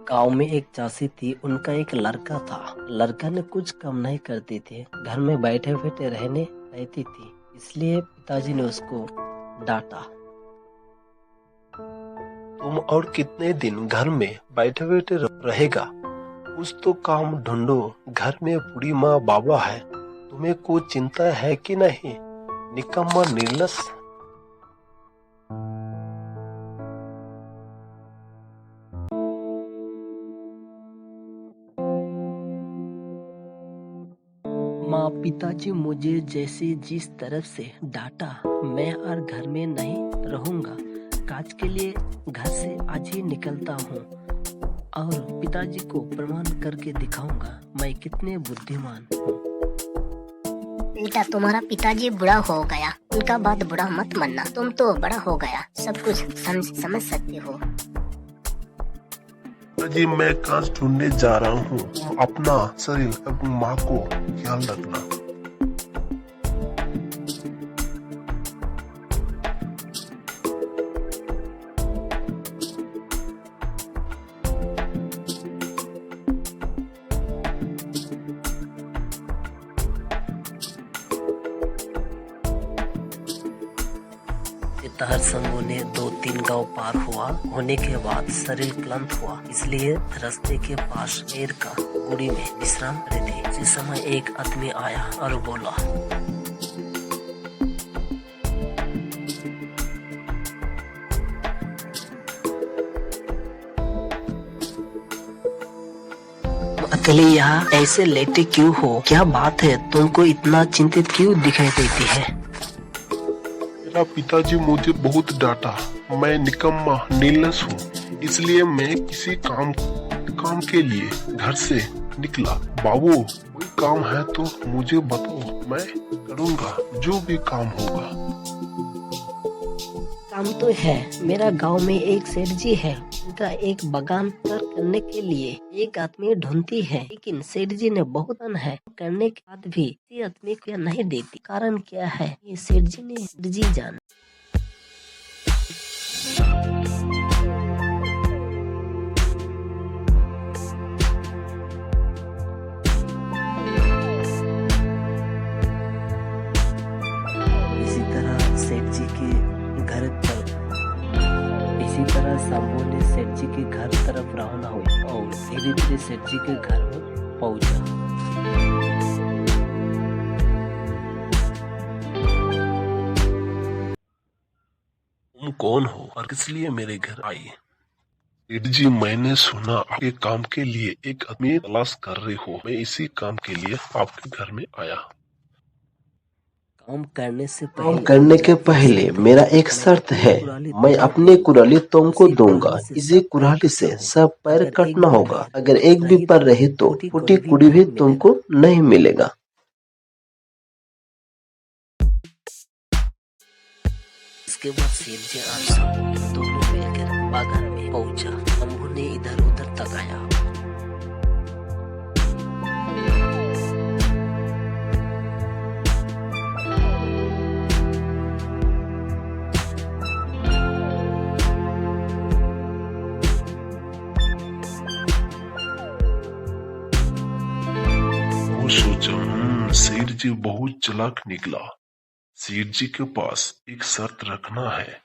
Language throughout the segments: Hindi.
गांव में एक चाची थी। उनका एक लड़का था। लड़का ने कुछ काम नहीं करती थी, घर में बैठे बैठे रहने रहती थी। इसलिए पिताजी ने उसको डांटा। तुम और कितने दिन घर में बैठे बैठे रहेगा? कुछ तो काम ढूंढो। घर में बूढ़ी माँ बाबा है, तुम्हें कोई चिंता है कि नहीं? निकम्मा निर्लस। माँ पिताजी मुझे जैसे जिस तरफ से डांटा, मैं और घर में नहीं रहूंगा। काज के लिए घर से आज ही निकलता हूँ और पिताजी को प्रमाण करके दिखाऊंगा मैं कितने बुद्धिमान हूँ। बेटा, तुम्हारा पिताजी बूढ़ा हो गया, उनका बात बुरा मत मानना। तुम तो बड़ा हो गया, सब कुछ समझ सकते हो। जी मैं काज ढूंढने जा रहा हूँ। अपना शरीर एवं माँ को ख्याल रखना। तार संगों ने 2-3 गांव पार होने के बाद शरीर क्लांत हुआ, इसलिए रास्ते के पास पेड़ का गुड़ी में विश्राम करे थे। इसी समय एक आदमी आया और बोला, अकेले यहाँ ऐसे लेटे क्यों हो? क्या बात है? तुमको इतना चिंतित क्यों दिखाई देती है? मेरा पिताजी मुझे बहुत डांटा। मैं निकम्मा निर्लस हूँ, इसलिए मैं किसी काम के लिए घर से निकला। बाबू, कोई काम है तो मुझे बताओ, मैं करूँगा जो भी काम होगा। काम तो है। मेरा गांव में एक सेठ जी है, उनका एक बागान करने के लिए एक आदमी ढूंढती है, लेकिन सेठ जी ने बहुत है करने के बाद भी किसी आदमी को नहीं देती। कारण क्या है? ये सेठ जी जाने। इसी तरह सेठ जी के घर पर इसी तरह शंभू ने सेठ जी के घर तरफ रवाना हुई और धीरे धीरे सेठ जी के घर में पहुंचा। तुम कौन हो और किस लिए मेरे घर आई? सेठ जी, मैंने सुना आपके काम के लिए एक आदमी तलाश कर रहे हो। मैं इसी काम के लिए आपके घर में आया। काम करने के पहले मेरा एक शर्त है। मैं अपनी कुराली तुमको दूंगा। इसी कुराली से सब पैर कटना होगा। अगर एक भी पैर रहे तो फूटी कुड़ी भी तुमको नहीं मिलेगा। इसके बाद सेठ जी और शंभू दोनों मिलकर बागान में पहुंचा। शंभू ने इधर उधर तकाया। सोचा सेठ जी बहुत चालाक निकला। सेठ जी के पास एक शर्त रखना है।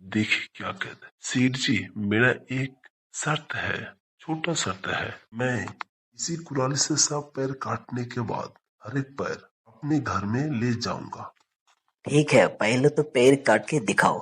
देखिए क्या कहते। सेठ जी, मेरा एक शर्त है, छोटा शर्त है। मैं इसी कुराली से सब पैर काटने के बाद हर एक पैर अपने घर में ले जाऊंगा। ठीक है, पहले तो पैर काट के दिखाओ।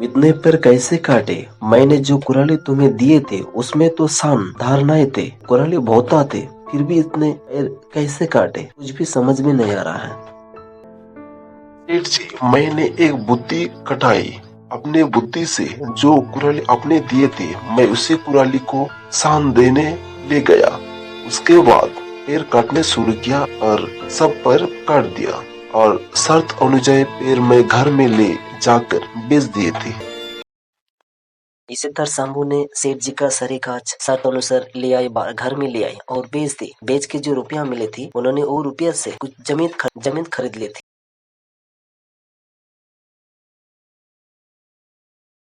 इतने पैर कैसे काटे? मैंने जो कुराली तुम्हें दिए थे उसमें तो सान धारनाए थे, कुराली बहुता थे, फिर भी इतने पैर कैसे काटे? कुछ भी समझ में नहीं आ रहा है। सेठ जी, मैंने एक बुद्धि कटाई। अपने बुद्धि से जो कुराली आपने दिए थे, मैं उसी कुराली को सान देने ले गया। उसके बाद पैर काटने शुरू किया और सब पैर काट दिया और शर्त अनुଯାयी पैर मैं घर में ले जाकर बेच दिए थे। इसी तरह शंभू ने सेठ जी का सारी काज शर्त अनुसार ले आए, घर में ले आए और बेच दी। बेच के जो रुपया मिले थी, उन्होंने वो रुपया से कुछ जमीन खरीद ली थी।